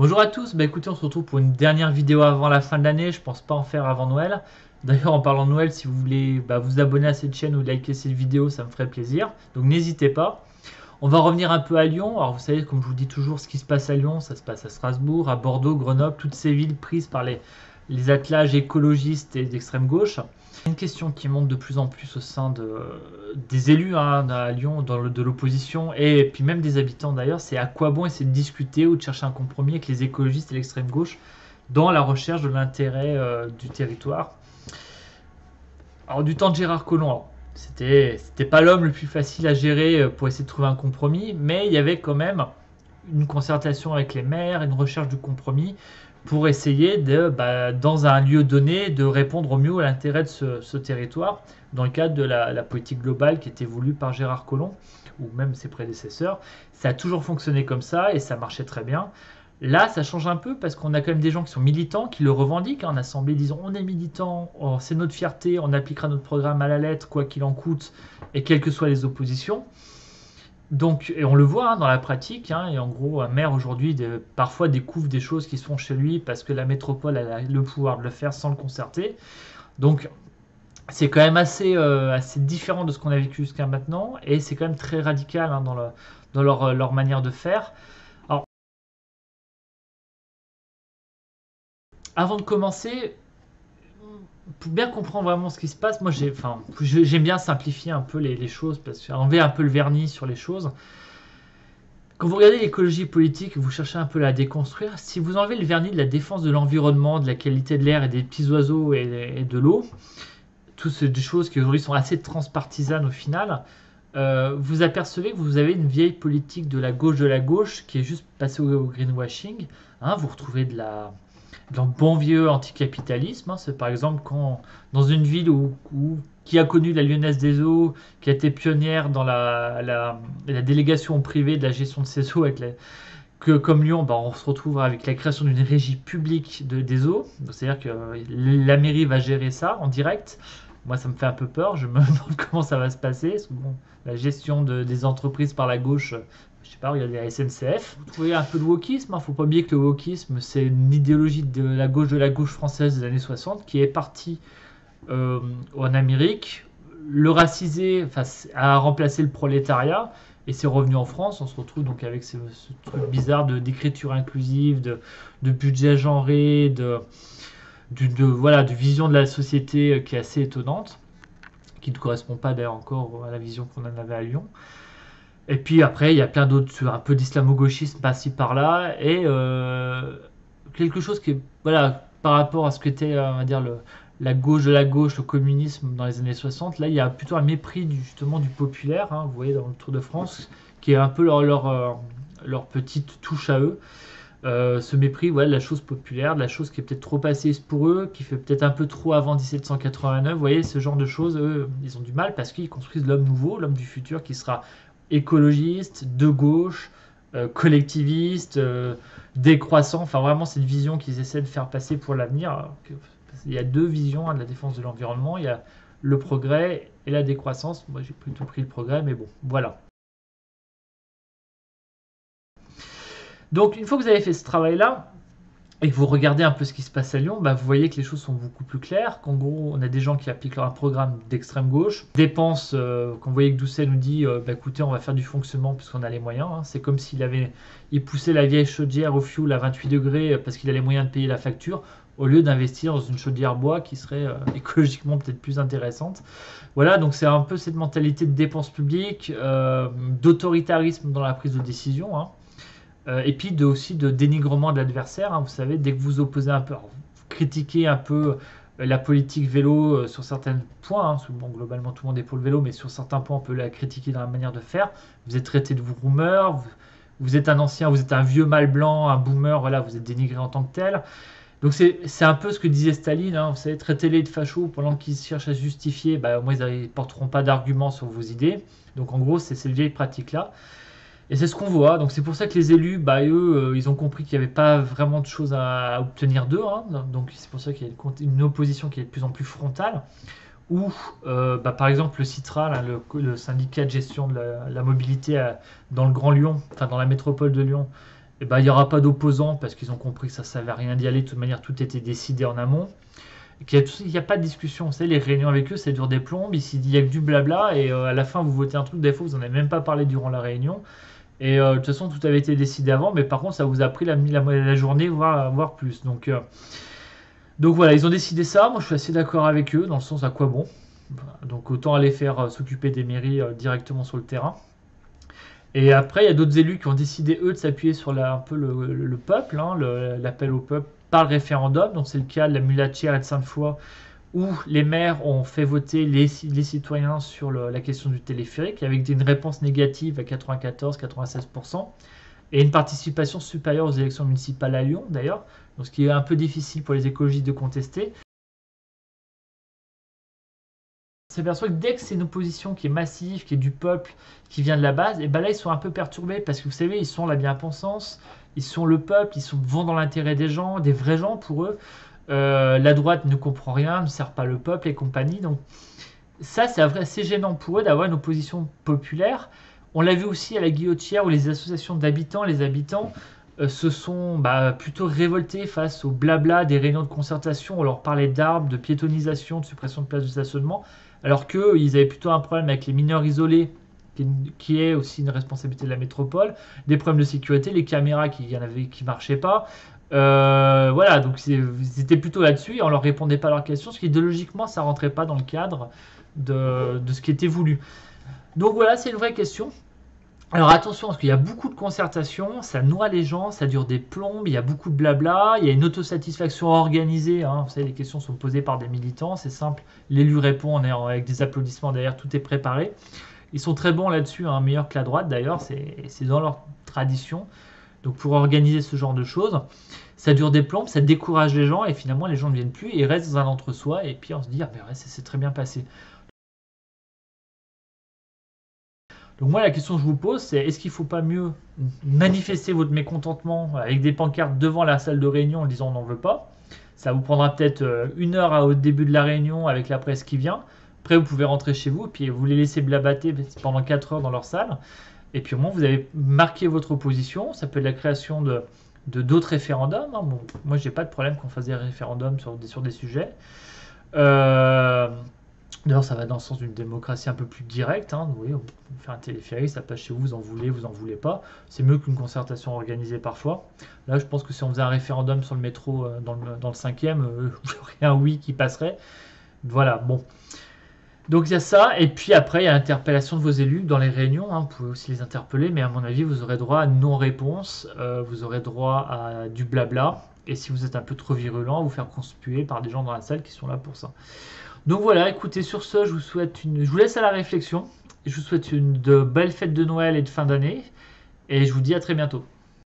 Bonjour à tous, écoutez, on se retrouve pour une dernière vidéo avant la fin de l'année. Je pense pas en faire avant Noël. D'ailleurs, en parlant de Noël, si vous voulez vous abonner à cette chaîne ou liker cette vidéo, ça me ferait plaisir. Donc n'hésitez pas. On va revenir un peu à Lyon. Alors vous savez, comme je vous dis toujours, ce qui se passe à Lyon, ça se passe à Strasbourg, à Bordeaux, Grenoble, toutes ces villes prises par les attelages écologistes et d'extrême gauche. Une question qui monte de plus en plus au sein des élus à Lyon, de l'opposition, et puis même des habitants d'ailleurs, c'est à quoi bon essayer de discuter ou de chercher un compromis avec les écologistes et l'extrême gauche dans la recherche de l'intérêt du territoire. Alors du temps de Gérard Collomb, c'était pas l'homme le plus facile à gérer pour essayer de trouver un compromis, mais il y avait quand même une concertation avec les maires, une recherche du compromis pour essayer dans un lieu donné, de répondre au mieux à l'intérêt de ce territoire, dans le cadre de la politique globale qui était voulue par Gérard Collomb, ou même ses prédécesseurs. Ça a toujours fonctionné comme ça et ça marchait très bien. Là, ça change un peu parce qu'on a quand même des gens qui sont militants, qui le revendiquent en assemblée, disant on est militants, c'est notre fierté, on appliquera notre programme à la lettre, quoi qu'il en coûte, et quelles que soient les oppositions. Donc, et on le voit dans la pratique, et en gros, un maire aujourd'hui parfois découvre des choses qui se font chez lui parce que la métropole a le pouvoir de le faire sans le concerter. Donc, c'est quand même assez différent de ce qu'on a vécu jusqu'à maintenant et c'est quand même très radical dans leur manière de faire. Alors, avant de commencer, pour bien comprendre vraiment ce qui se passe, moi j'aime bien simplifier un peu les choses parce que enlever un peu le vernis sur les choses. Quand vous regardez l'écologie politique, vous cherchez un peu à la déconstruire. Si vous enlevez le vernis de la défense de l'environnement, de la qualité de l'air et des petits oiseaux et de l'eau, toutes ces choses qui aujourd'hui sont assez transpartisanes au final, vous apercevez que vous avez une vieille politique de la gauche qui est juste passée au greenwashing. Vous retrouvez d'un bon vieux anticapitalisme. C'est par exemple quand dans une ville qui a connu la Lyonnaise des Eaux, qui a été pionnière dans la délégation privée de la gestion de ces eaux, que comme Lyon, on se retrouve avec la création d'une régie publique des eaux. C'est-à-dire que la mairie va gérer ça en direct. Moi, ça me fait un peu peur. Je me demande comment ça va se passer. Bon, la gestion des entreprises par la gauche, je sais pas, regardez la SNCF. Vous trouvez un peu de wokisme. Faut pas oublier que le wokisme, c'est une idéologie de la gauche française des années 60 qui est partie en Amérique. Le racisé a remplacé le prolétariat et c'est revenu en France. On se retrouve donc avec ce truc bizarre d'écriture inclusive, de budget genré, de vision de la société qui est assez étonnante, qui ne correspond pas d'ailleurs encore à la vision qu'on en avait à Lyon. Et puis après, il y a plein d'autres, un peu d'islamo-gauchisme par-ci par-là, et quelque chose qui est, par rapport à ce qu'était, on va dire, la gauche de la gauche, le communisme dans les années 60, là, il y a plutôt un mépris justement du populaire, vous voyez, dans le Tour de France, qui est un peu leur petite touche à eux. Ce mépris de la chose populaire, de la chose qui est peut-être trop assise pour eux, qui fait peut-être un peu trop avant 1789. Vous voyez, ce genre de choses, eux, ils ont du mal parce qu'ils construisent l'homme nouveau, l'homme du futur qui sera écologiste, de gauche, collectiviste, décroissant. Enfin, vraiment, cette vision qu'ils essaient de faire passer pour l'avenir. Il y a deux visions de la défense de l'environnement. Il y a le progrès et la décroissance. Moi, j'ai plutôt pris le progrès, mais bon, voilà. Donc, une fois que vous avez fait ce travail-là, et que vous regardez un peu ce qui se passe à Lyon, vous voyez que les choses sont beaucoup plus claires, qu'en gros, on a des gens qui appliquent un programme d'extrême gauche, dépenses, quand vous voyez que Doucet nous dit, écoutez, on va faire du fonctionnement puisqu'on a les moyens, c'est comme il poussait la vieille chaudière au fioul à 28 degrés parce qu'il a les moyens de payer la facture, au lieu d'investir dans une chaudière bois qui serait écologiquement peut-être plus intéressante. Voilà, donc c'est un peu cette mentalité de dépenses publiques, d'autoritarisme dans la prise de décision, et puis aussi de dénigrement de l'adversaire. Vous savez, dès que vous opposez un peu, vous critiquez un peu la politique vélo sur certains points, parce que globalement tout le monde est pour le vélo, mais sur certains points on peut la critiquer dans la manière de faire. Vous êtes traité de boomer, vous êtes un ancien, vous êtes un vieux mâle blanc, un boomer, vous êtes dénigré en tant que tel. Donc c'est un peu ce que disait Staline, vous savez, traitez-les de fachos pendant qu'ils cherchent à se justifier, moi ils ne porteront pas d'arguments sur vos idées. Donc en gros, c'est cette vieille pratique-là. Et c'est ce qu'on voit. Donc c'est pour ça que les élus, eux, ils ont compris qu'il n'y avait pas vraiment de choses à obtenir d'eux. Donc c'est pour ça qu'il y a une opposition qui est de plus en plus frontale. Ou par exemple le Citra, là, le syndicat de gestion de la mobilité dans le Grand Lyon, enfin dans la métropole de Lyon, et ben, il n'y aura pas d'opposants parce qu'ils ont compris que ça ne servait à rien d'y aller. De toute manière, tout était décidé en amont. Il n'y a pas de discussion. Vous savez, les réunions avec eux, ça dure des plombes. Ici, il y a que du blabla et à la fin, vous votez un truc. Des fois, vous n'en avez même pas parlé durant la réunion. Et de toute façon, tout avait été décidé avant. Mais par contre, ça vous a pris la journée, voire plus. Donc voilà, ils ont décidé ça. Moi, je suis assez d'accord avec eux dans le sens à quoi bon. Donc autant aller faire s'occuper des mairies directement sur le terrain. Et après, il y a d'autres élus qui ont décidé, eux, de s'appuyer sur un peu le peuple, hein, l'appel au peuple par le référendum. Donc c'est le cas de la Mulatière et de Sainte-Foy, où les maires ont fait voter les citoyens sur la question du téléphérique, avec une réponse négative à 94-96%, et une participation supérieure aux élections municipales à Lyon, d'ailleurs. Donc ce qui est un peu difficile pour les écologistes de contester. On s'aperçoit que dès que c'est une opposition qui est massive, qui est du peuple, qui vient de la base, et ben là ils sont un peu perturbés parce que vous savez, ils sont la bien-pensance, ils sont le peuple, vont dans l'intérêt des gens, des vrais gens pour eux. La droite ne comprend rien, ne sert pas le peuple et compagnie. Donc ça, c'est assez gênant pour eux d'avoir une opposition populaire. On l'a vu aussi à la Guillotière où les associations d'habitants, les habitants se sont plutôt révoltés face au blabla des réunions de concertation. On leur parlait d'arbres, de piétonisation, de suppression de places de stationnement, alors qu'eux, ils avaient plutôt un problème avec les mineurs isolés, qui est aussi une responsabilité de la métropole, des problèmes de sécurité, les caméras qui marchaient pas. Voilà, donc c'était plutôt là-dessus et on leur répondait pas à leurs questions, parce qu'idéologiquement, ça rentrait pas dans le cadre de ce qui était voulu. Donc voilà, c'est une vraie question. Alors attention, parce qu'il y a beaucoup de concertation, ça noie les gens, ça dure des plombes, il y a beaucoup de blabla, il y a une autosatisfaction organisée, hein. Vous savez, les questions sont posées par des militants, c'est simple, l'élu répond avec des applaudissements derrière, tout est préparé. Ils sont très bons là-dessus, hein, meilleurs que la droite d'ailleurs, c'est dans leur tradition. Donc pour organiser ce genre de choses, ça dure des plombes, ça décourage les gens et finalement les gens ne viennent plus et ils restent dans un entre-soi et puis on se dit, ah ben ouais, c'est très bien passé. Donc moi, la question que je vous pose, c'est est-ce qu'il ne faut pas mieux manifester votre mécontentement avec des pancartes devant la salle de réunion en disant on n'en veut pas? Ça vous prendra peut-être 1 heure au début de la réunion avec la presse qui vient. Après, vous pouvez rentrer chez vous et puis vous les laissez blabater pendant 4 heures dans leur salle. Et puis au moins, vous avez marqué votre opposition. Ça peut être la création de d'autres référendums, hein. Bon, moi, j'ai pas de problème qu'on fasse des référendums sur des sujets. D'ailleurs, ça va dans le sens d'une démocratie un peu plus directe, hein. Vous voyez, on fait un téléphérique, ça passe chez vous, vous en voulez pas. C'est mieux qu'une concertation organisée parfois. Là, je pense que si on faisait un référendum sur le métro dans le 5e, j'aurais un oui qui passerait. Voilà, bon. Donc il y a ça, et puis après il y a l'interpellation de vos élus dans les réunions, hein. Vous pouvez aussi les interpeller, mais à mon avis vous aurez droit à une non-réponse, vous aurez droit à du blabla, et si vous êtes un peu trop virulent, à vous faire conspuer par des gens dans la salle qui sont là pour ça. Donc voilà, écoutez, sur ce, je vous laisse à la réflexion, je vous souhaite de belles fêtes de Noël et de fin d'année, et je vous dis à très bientôt.